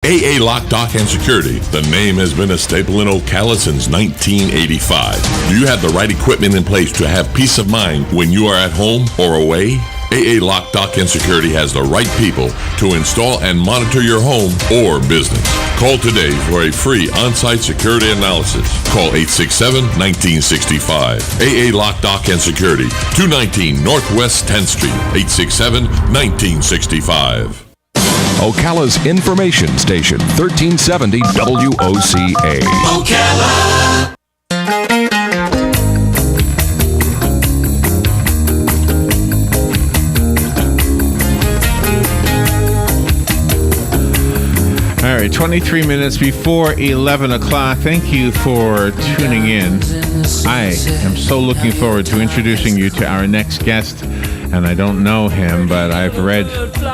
AA Lock, Dock, and Security. The name has been a staple in Ocala since 1985. Do you have the right equipment in place to have peace of mind when you are at home or away? AA Lock, Dock, and Security has the right people to install and monitor your home or business. Call today for a free on-site security analysis. Call 867-1965. AA Lock, Dock, and Security, 219 Northwest 10th Street, 867-1965. Ocala's information station, 1370 WOCA. Ocala! All right, 23 minutes before 11 o'clock. Thank you for tuning in. I am so looking forward to introducing you to our next guest. And I don't know him, but I've read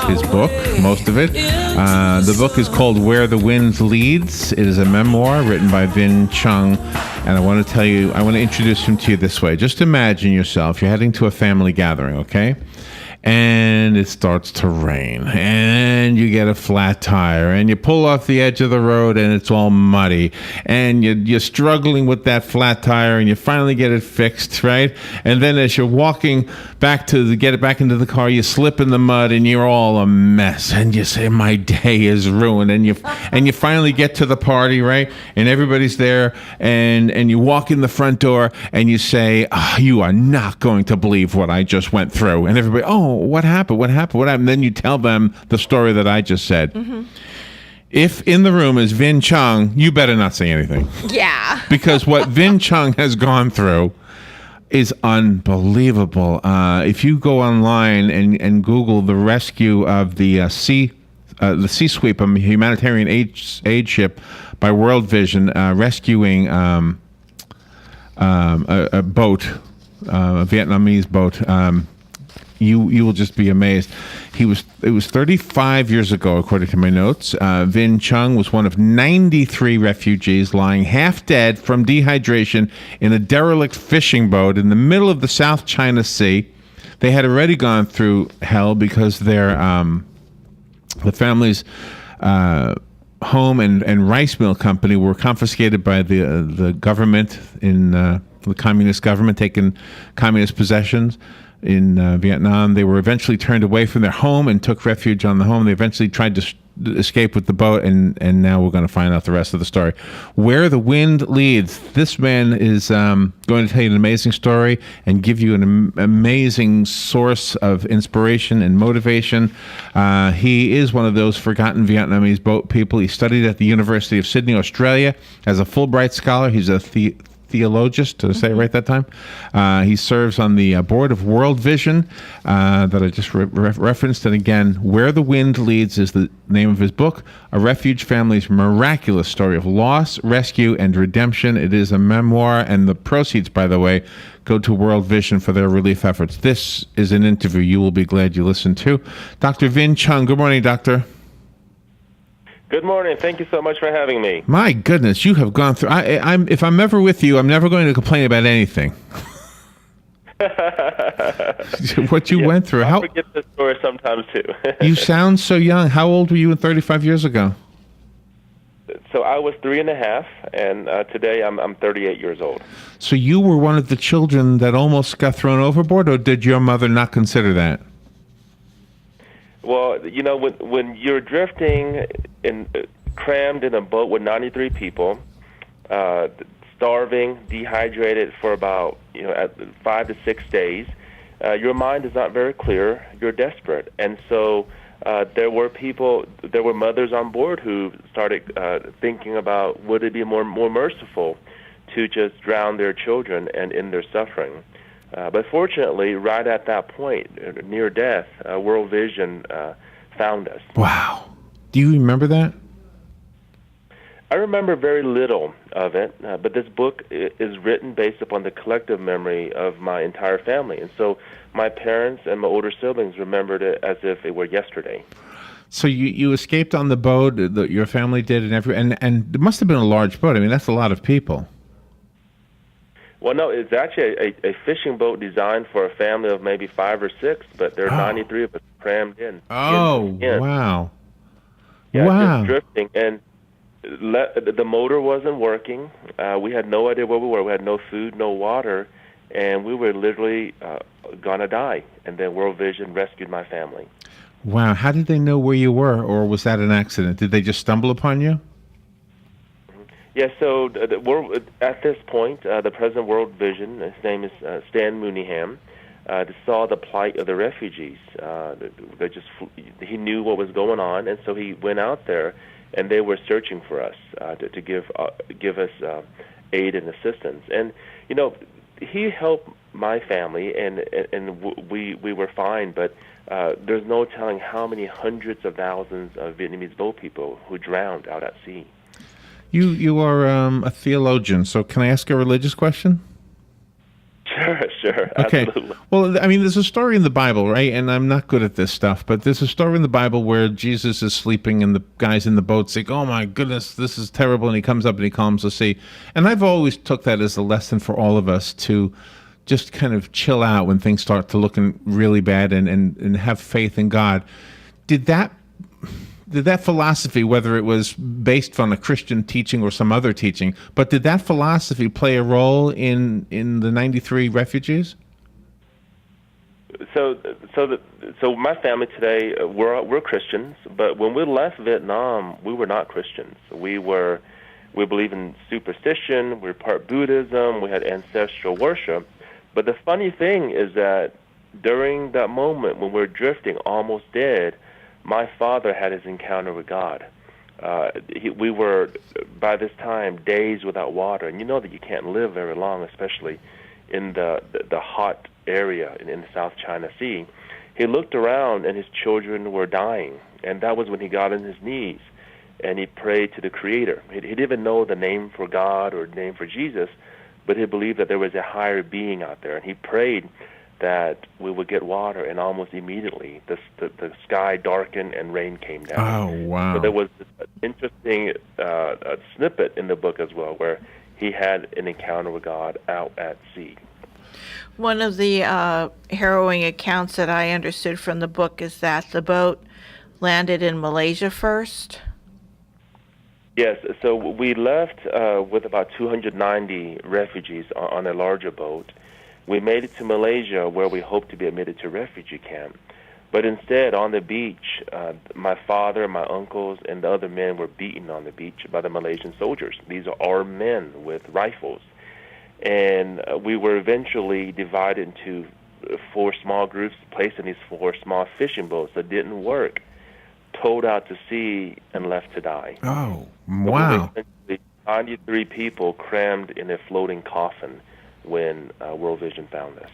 his book, most of it. The book is called Where the Wind Leads. It is a memoir written by Vinh Chung. And I want to introduce him to you this way. Just imagine yourself, you're heading to a family gathering, okay? And it starts to rain, and you get a flat tire, and you pull off the edge of the road, and it's all muddy, and you're struggling with that flat tire, and you finally get it fixed, right? And then as you're walking back to get it back into the car, you slip in the mud, and you're all a mess, and you say, "My day is ruined." And you finally get to the party, right? And everybody's there, and you walk in the front door, and you say, "You are not going to believe what I just went through." And everybody, "Oh, what happened? What happened? What happened?" Then you tell them the story that I just said. Mm-hmm. If in the room is Vinh Chung, you better not say anything. Yeah. Because what Vinh Chung has gone through is unbelievable. If you go online and Google the rescue of the Sea Sweep, a humanitarian aid ship by World Vision, rescuing a boat, a Vietnamese boat. You will just be amazed. It was 35 years ago, according to my notes. Vinh Chung was one of 93 refugees lying half dead from dehydration in a derelict fishing boat in the middle of the South China Sea. They had already gone through hell because the family's home and rice mill company were confiscated by the government in the communist government, taking communist possessions in Vietnam. They were eventually turned away from their home and took refuge on the home. They eventually tried to escape with the boat, and now we're going to find out the rest of the story. Where the Wind Leads. This man is going to tell you an amazing story and give you an amazing source of inspiration and motivation. He is one of those forgotten Vietnamese boat people. He studied at the University of Sydney, Australia, as a Fulbright scholar. He's a theologist, to say it right that time. He serves on the board of World Vision that I just referenced. And again, Where the Wind Leads is the name of his book, a refuge family's miraculous story of loss, rescue, and redemption. It is a memoir, and the proceeds, by the way, go to World Vision for their relief efforts. This is an interview you will be glad you listened to. Dr. Vinh Chung. Good morning, Doctor. Good morning. Thank you so much for having me. My goodness, you have gone through. If I'm ever with you, I'm never going to complain about anything. What you went through. I forget this story sometimes too. You sound so young. How old were you 35 years ago? So I was 3.5, and today I'm 38 years old. So you were one of the children that almost got thrown overboard, or did your mother not consider that? Well, you know, when you're drifting crammed in a boat with 93 people, starving, dehydrated for about 5 to 6 days, your mind is not very clear. You're desperate, and so there were mothers on board who started thinking about, would it be more merciful to just drown their children and end their suffering. But fortunately, right at that point, near death, World Vision found us. Wow. Do you remember that? I remember very little of it, but this book is written based upon the collective memory of my entire family. And so my parents and my older siblings remembered it as if it were yesterday. So you escaped on the boat, your family did, and it must have been a large boat. I mean, that's a lot of people. Well, no, it's actually a fishing boat designed for a family of maybe 5 or 6, but there are 93 of us crammed in. Oh, wow. Yeah, Wow. just drifting, and the motor wasn't working. We had no idea where we were. We had no food, no water, and we were literally gonna die. And then World Vision rescued my family. Wow. How did they know where you were, or was that an accident? Did they just stumble upon you? Yeah, so at this point, the president of World Vision, his name is Stan Mooneyham, saw the plight of the refugees. He knew what was going on, and so he went out there, and they were searching for us to give us aid and assistance. And he helped my family, and we were fine. But there's no telling how many hundreds of thousands of Vietnamese boat people who drowned out at sea. You are a theologian, so can I ask a religious question? Sure, Okay. absolutely. Well, I mean, there's a story in the Bible, right? And I'm not good at this stuff, but there's a story in the Bible where Jesus is sleeping and the guys in the boat say, "Oh my goodness, this is terrible," and he comes up and he calms the sea. And I've always took that as a lesson for all of us to just kind of chill out when things start to looking really bad and have faith in God. Did that philosophy, whether it was based on a Christian teaching or some other teaching, but did that philosophy play a role in the 93 refugees? So my family today, we're Christians, but when we left Vietnam, we were not Christians. We believe in superstition. We're part Buddhism. We had ancestral worship. But the funny thing is that during that moment when we were drifting, almost dead, my father had his encounter with God. We were, by this time, days without water. And you know that you can't live very long, especially in the hot area in the South China Sea. He looked around, and his children were dying. And that was when he got on his knees, and he prayed to the Creator. He didn't even know the name for God or the name for Jesus, but he believed that there was a higher being out there. And he prayed that we would get water, and almost immediately the sky darkened and rain came down. Oh, wow. So there was this interesting snippet in the book as well where he had an encounter with God out at sea. One of the harrowing accounts that I understood from the book is that the boat landed in Malaysia first. Yes, so we left with about 290 refugees on a larger boat. We made it to Malaysia, where we hoped to be admitted to refugee camp. But instead, on the beach, my father, my uncles, and the other men were beaten on the beach by the Malaysian soldiers. These are armed men with rifles. And we were eventually divided into 4 small groups, placed in these 4 small fishing boats that didn't work, towed out to sea, and left to die. Oh, wow. So we were 93 people crammed in a floating coffin when World Vision found us.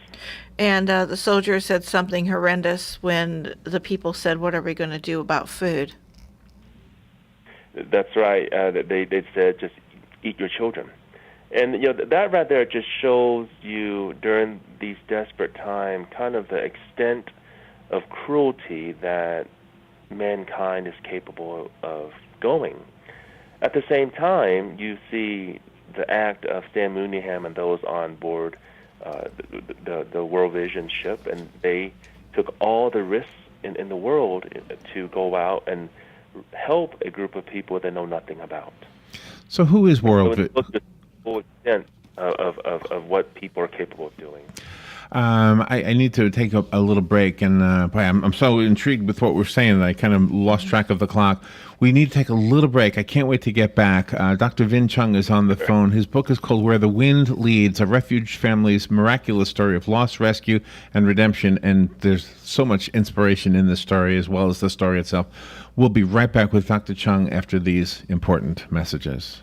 And the soldier said something horrendous when the people said, "What are we going to do about food?" That's right. They said, "Just eat your children." And that right there just shows you during these desperate times kind of the extent of cruelty that mankind is capable of going. At the same time, you see the act of Stan Mooneyham and those on board the World Vision ship, and they took all the risks in the world to go out and help a group of people they know nothing about. So who is World So Vision? it looks at the full extent of what people are capable of doing. I need to take a little break, and I'm so intrigued with what we're saying that I kind of lost track of the clock. We need to take a little break. I can't wait to get back. Dr. Vinh Chung is on the phone. His book is called Where the Wind Leads, a refuge family's miraculous story of loss, rescue, and redemption. And there's so much inspiration in this story as well as the story itself. We'll be right back with Dr. Chung after these important messages.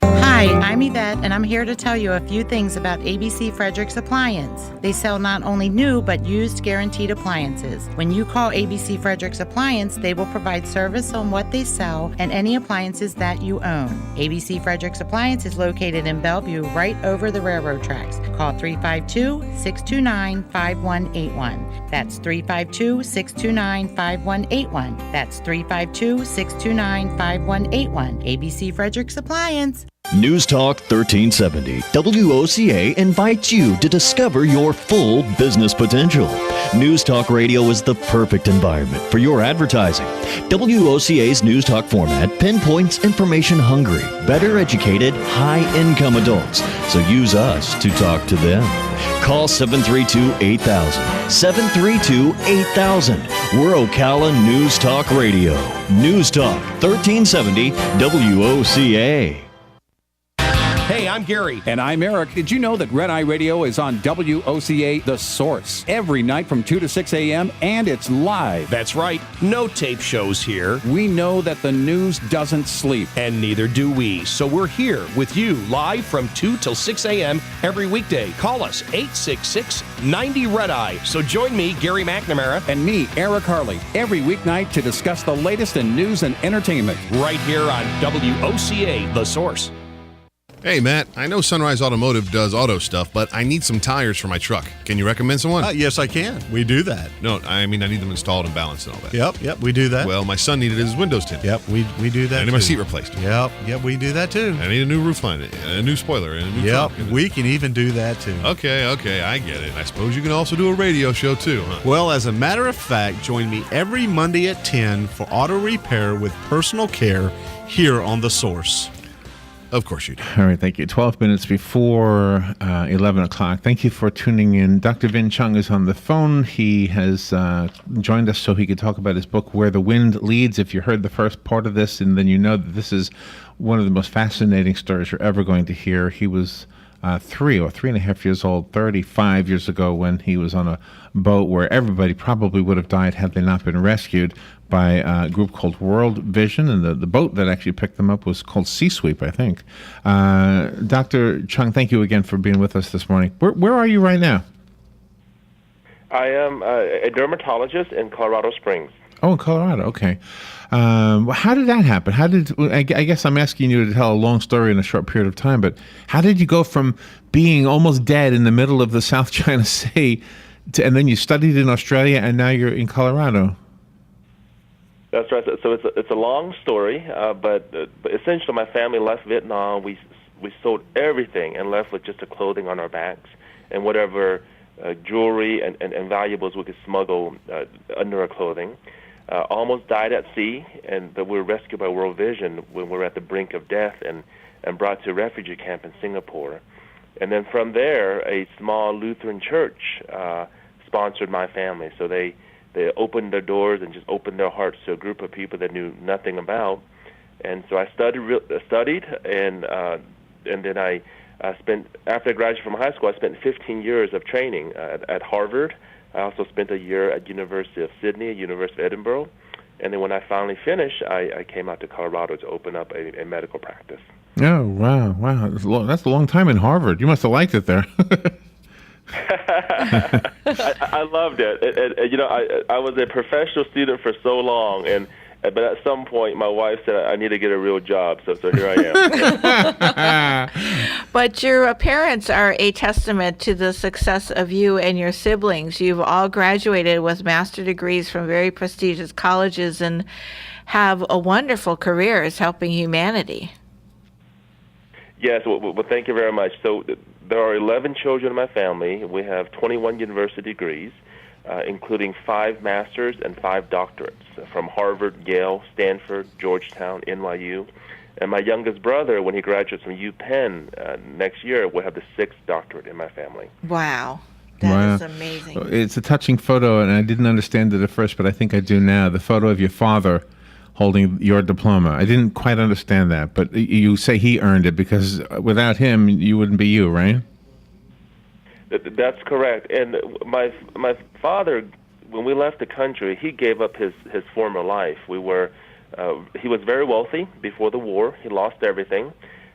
Hi, I'm Yvette, and I'm here to tell you a few things about ABC Frederick's Appliance. They sell not only new, but used guaranteed appliances. When you call ABC Frederick's Appliance, they will provide service on what they sell and any appliances that you own. ABC Frederick's Appliance is located in Bellevue, right over the railroad tracks. Call 352-629-5181. That's 352-629-5181. That's 352-629-5181. ABC Frederick's Appliance. News Talk 1370, WOCA invites you to discover your full business potential. News Talk Radio is the perfect environment for your advertising. WOCA's News Talk format pinpoints information-hungry, better educated, high-income adults. So use us to talk to them. Call 732-8000. 732-8000. We're Ocala News Talk Radio. News Talk 1370 WOCA. Hey, I'm Gary. And I'm Eric. Did you know that Red Eye Radio is on WOCA The Source every night from 2 to 6 a.m. and it's live? That's right. No tape shows here. We know that the news doesn't sleep. And neither do we. So we're here with you live from 2 till 6 a.m. every weekday. Call us 866-90-RED-EYE. So join me, Gary McNamara. And me, Eric Harley, every weeknight to discuss the latest in news and entertainment. Right here on WOCA The Source. Hey, Matt, I know Sunrise Automotive does auto stuff, but I need some tires for my truck. Can you recommend someone? Yes, I can. We do that. No, I mean, I need them installed and balanced and all that. Yep, we do that. Well, my son needed his windows tinted. Yep, we do that. I need my seat replaced. Yep, we do that too. I need a new roof line, a new spoiler, and a new Yep, trunk. we can even do that too. Okay, I get it. I suppose you can also do a radio show too, huh? Well, as a matter of fact, join me every Monday at 10 for auto repair with personal care here on The Source. Of course you do. All right, thank you. 12 minutes before 11 o'clock. Thank you for tuning in. Dr. Vinh Chung is on the phone. He has joined us so he could talk about his book, Where the Wind Leads. If you heard the first part of this, and then you know that this is one of the most fascinating stories you're ever going to hear. He was 3 or 3.5 years old, 35 years ago, when he was on a boat where everybody probably would have died had they not been rescued by a group called World Vision, and the boat that actually picked them up was called Sea Sweep, I think. Dr. Chung, thank you again for being with us this morning. Where are you right now? I am a dermatologist in Colorado Springs. Oh, in Colorado, okay. How did that happen? I guess I'm asking you to tell a long story in a short period of time, but how did you go from being almost dead in the middle of the South China Sea and then you studied in Australia and now you're in Colorado? That's right. So it's a long story, but essentially my family left Vietnam. We sold everything and left with just the clothing on our backs and whatever jewelry and valuables we could smuggle under our clothing. Almost died at sea, but we were rescued by World Vision when we were at the brink of death and brought to a refugee camp in Singapore. And then from there, a small Lutheran church sponsored my family. So they opened their doors and just opened their hearts to a group of people that knew nothing about. And so I studied, and then I spent, after I graduated from high school, I spent 15 years of training at Harvard. I also spent a year at University of Sydney, University of Edinburgh. And then when I finally finished, I came out to Colorado to open up a medical practice. Oh, wow. That's a long time in Harvard. You must have liked it there. I loved it. I was a professional student for so long, but at some point my wife said I need to get a real job, so here I am. But your parents are a testament to the success of you and your siblings. You've all graduated with master's degrees from very prestigious colleges and have a wonderful careers helping humanity. Yes, well, thank you very much. So there are 11 children in my family. We have 21 university degrees, including 5 masters and 5 doctorates from Harvard, Yale, Stanford, Georgetown, NYU. And my youngest brother, when he graduates from UPenn next year, will have the 6th doctorate in my family. Wow. That is amazing. It's a touching photo, and I didn't understand it at first, but I think I do now. The photo of your father holding your diploma. I didn't quite understand that, but you say he earned it because without him, you wouldn't be you, right? That's correct. And my father, when we left the country, he gave up his former life. He was very wealthy before the war. He lost everything,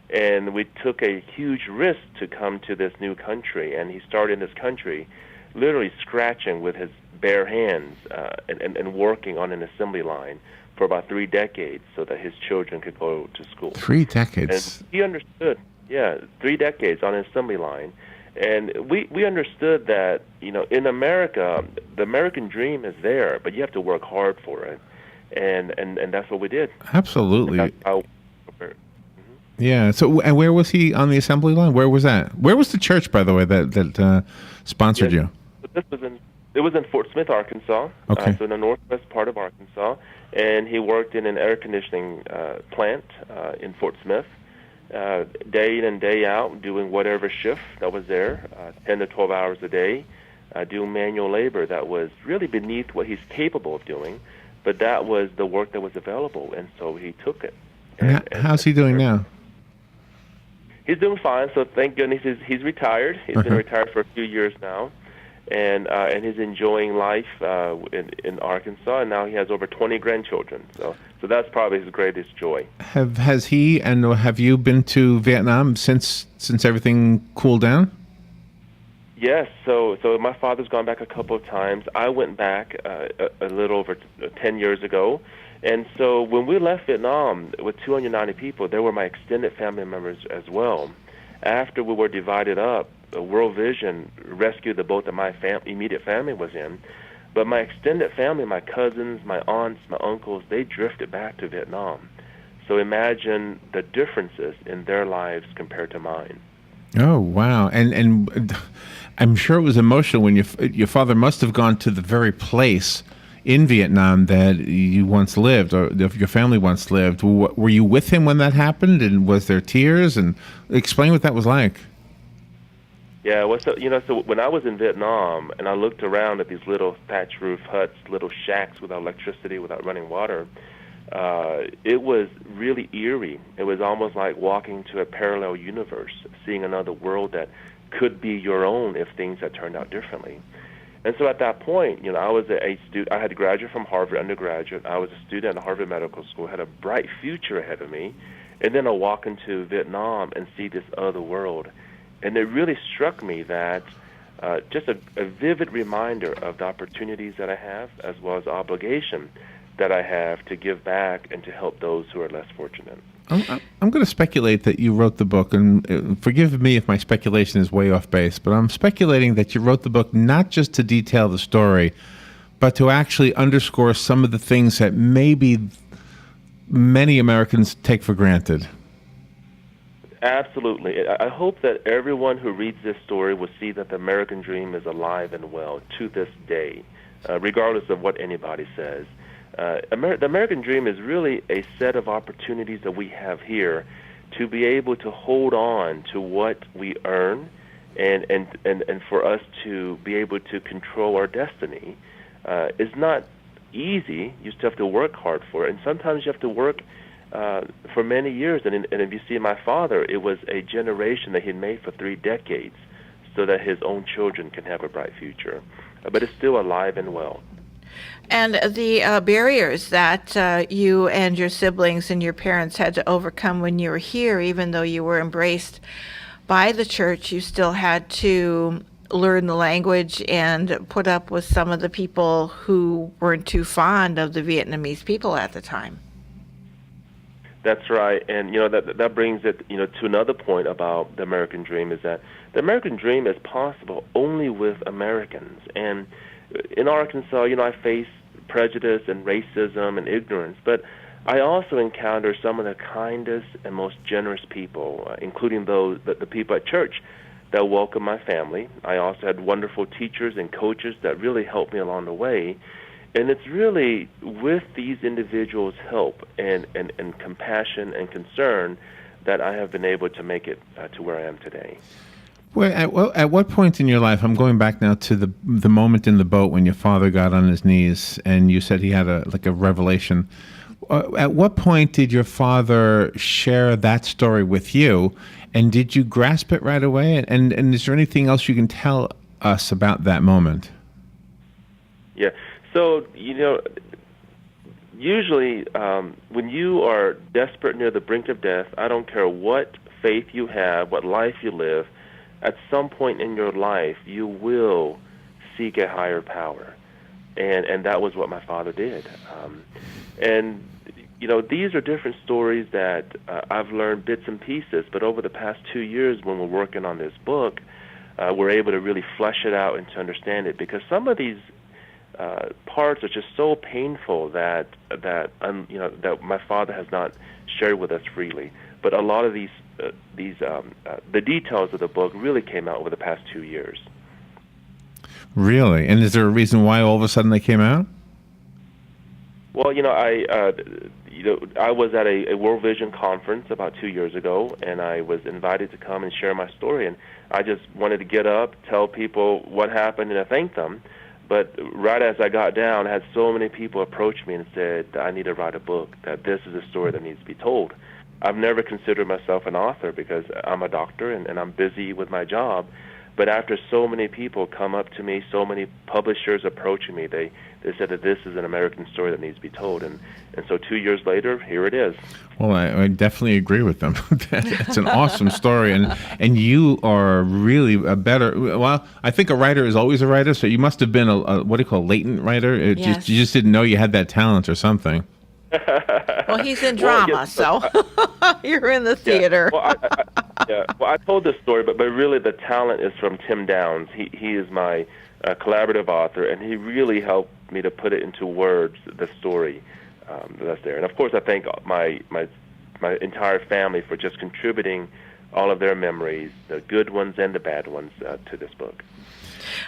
and we took a huge risk to come to this new country. And he started in this country literally scratching with his bare hands and working on an assembly line for about 3 decades so that his children could go to school. 3 decades? And he understood, 3 decades on an assembly line. And we understood that, in America, the American dream is there, but you have to work hard for it. And that's what we did. Absolutely. Yeah. So, and where was he on the assembly line? Where was that? Where was the church, by the way, that sponsored you? It was in Fort Smith, Arkansas. Okay. So in the northwest part of Arkansas, and he worked in an air conditioning plant in Fort Smith, day in and day out, doing whatever shift that was there, 10 to 12 hours a day, doing manual labor that was really beneath what he's capable of doing, but that was the work that was available, and so he took it. And how's he doing now? He's doing fine. So thank goodness he's retired. He's been retired for a few years now, and he's enjoying life in Arkansas. And now he has over 20 grandchildren. So that's probably his greatest joy. Have he and have you been to Vietnam since everything cooled down? Yes. So my father's gone back a couple of times. I went back a little over 10 years ago. And so when we left Vietnam with 290 people, there were my extended family members as well. After we were divided up, World Vision rescued the boat that my immediate family was in. But my extended family, my cousins, my aunts, my uncles, they drifted back to Vietnam. So imagine the differences in their lives compared to mine. Oh, wow. And I'm sure it was emotional when your father must have gone to the very place in Vietnam that you once lived, or your family once lived. Were you with him when that happened, and was there tears? And explain what that was like. Yeah, so when I was in Vietnam and I looked around at these little thatch roof huts, little shacks without electricity, without running water, it was really eerie. It was almost like walking to a parallel universe, seeing another world that could be your own if things had turned out differently. And so at that point, I was a student. I had graduated from Harvard undergraduate. I was a student at Harvard Medical School, had a bright future ahead of me. And then I walk into Vietnam and see this other world. And it really struck me that just a vivid reminder of the opportunities that I have, as well as the obligation that I have to give back and to help those who are less fortunate. I'm going to speculate that you wrote the book, and forgive me if my speculation is way off base, but I'm speculating that you wrote the book not just to detail the story, but to actually underscore some of the things that maybe many Americans take for granted. Absolutely. I hope that everyone who reads this story will see that the American dream is alive and well to this day, regardless of what anybody says. The American dream is really a set of opportunities that we have here to be able to hold on to what we earn and for us to be able to control our destiny. It's not easy. You still have to work hard for it, and sometimes you have to work for many years. And if you see my father, it was a generation that he made for 3 decades so that his own children can have a bright future. But it's still alive and well. And the barriers that you and your siblings and your parents had to overcome when you were here, even though you were embraced by the church, you still had to learn the language and put up with some of the people who weren't too fond of the Vietnamese people at the time. That's right. And, that brings it, to another point about the American dream, is that the American dream is possible only with Americans. And in Arkansas, I face prejudice and racism and ignorance, but I also encounter some of the kindest and most generous people, including the people at church that welcomed my family. I also had wonderful teachers and coaches that really helped me along the way. And it's really with these individuals' help and compassion and concern that I have been able to make it to where I am today. Well, at what point in your life, I'm going back now to the moment in the boat when your father got on his knees and you said he had a revelation. At what point did your father share that story with you, and did you grasp it right away? And is there anything else you can tell us about that moment? Yeah. So, usually when you are desperate near the brink of death, I don't care what faith you have, what life you live, at some point in your life, you will seek a higher power. And that was what my father did. These are different stories that I've learned bits and pieces, but over the past 2 years when we're working on this book, we're able to really flesh it out and to understand it, because some of these parts are just so painful that my father has not shared with us freely. But a lot of the details of the book really came out over the past 2 years. Really? And is there a reason why all of a sudden they came out? Well, I was at a World Vision conference about 2 years ago, and I was invited to come and share my story. And I just wanted to get up, tell people what happened, and I thanked them. But right as I got down, I had so many people approach me and said, I need to write a book, that this is a story that needs to be told. I've never considered myself an author because I'm a doctor and I'm busy with my job. But after so many people come up to me, so many publishers approaching me, they said that this is an American story that needs to be told. And so 2 years later, here it is. Well, I definitely agree with them. It's an awesome story. And you are really a better, well, I think a writer is always a writer, so you must have been a what do you call, latent writer? Yes. You just didn't know you had that talent or something. Well, he's in drama, so you're in the theater. Well, I told this story, but really the talent is from Tim Downs. He is my collaborative author, and he really helped me to put it into words, the story that's there. And of course, I thank my entire family for just contributing all of their memories, the good ones and the bad ones, to this book.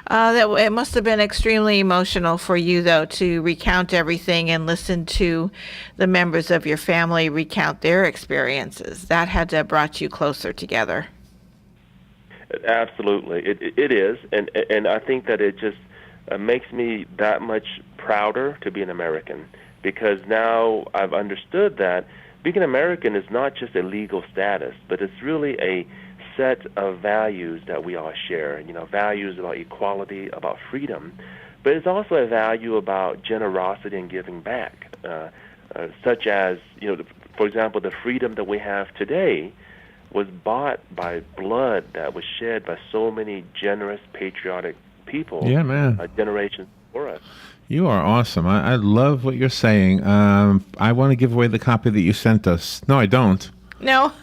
It must have been extremely emotional for you, though, to recount everything and listen to the members of your family recount their experiences. That had to have brought you closer together. Absolutely. It is. And I think that it just makes me that much prouder to be an American, because now I've understood that being an American is not just a legal status, but it's really a set of values that we all share. Values about equality, about freedom, but it's also a value about generosity and giving back, such as, for example, the freedom that we have today was bought by blood that was shed by so many generous, patriotic people. Yeah, man. Generations before us. You are awesome. I love what you're saying. I want to give away the copy that you sent us. No, I don't. No.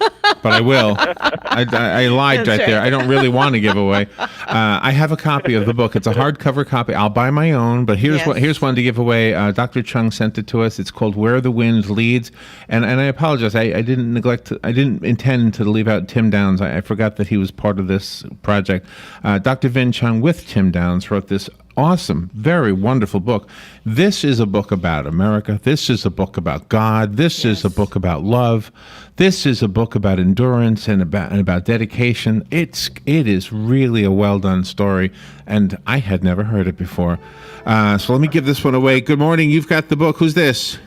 But I will. I lied right there. I don't really want to give away. I have a copy of the book. It's a hardcover copy. I'll buy my own, but here's one to give away. Dr. Chung sent it to us. It's called Where the Wind Leads. And I apologize. I didn't intend to leave out Tim Downs. I forgot that he was part of this project. Dr. Vinh Chung with Tim Downs wrote this awesome, very wonderful book. This is a book about America. This is a book about God. This is a book about love. This is a book about endurance and about dedication. It is really a well done story, and I had never heard it before. So let me give this one away. Good morning. You've got the book. Who's this?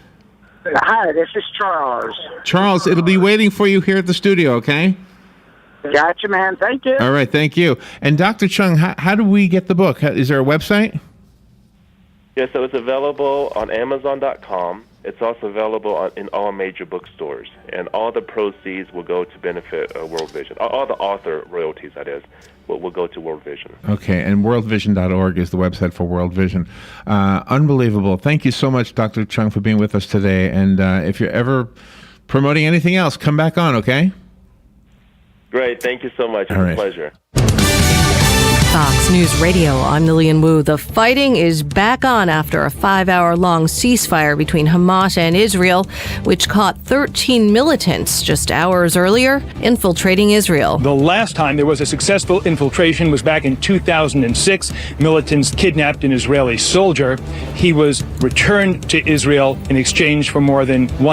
Hi, this is Charles. Charles, it'll be waiting for you here at the studio, okay? Gotcha, man. Thank you. All right, thank you. And Dr. Chung, how do we get the book? Is there a website? Yeah, so it's available on Amazon.com. It's also available in all major bookstores, and all the proceeds will go to benefit World Vision. All the author royalties, that is, will go to World Vision. Okay, and worldvision.org is the website for World Vision. Unbelievable. Thank you so much, Dr. Chung, for being with us today. And if you're ever promoting anything else, come back on, okay? Great. Thank you so much. It's a pleasure. Fox News Radio, I'm Lillian Wu. The fighting is back on after a 5-hour-long ceasefire between Hamas and Israel, which caught 13 militants just hours earlier infiltrating Israel. The last time there was a successful infiltration was back in 2006. Militants kidnapped an Israeli soldier. He was returned to Israel in exchange for more than $1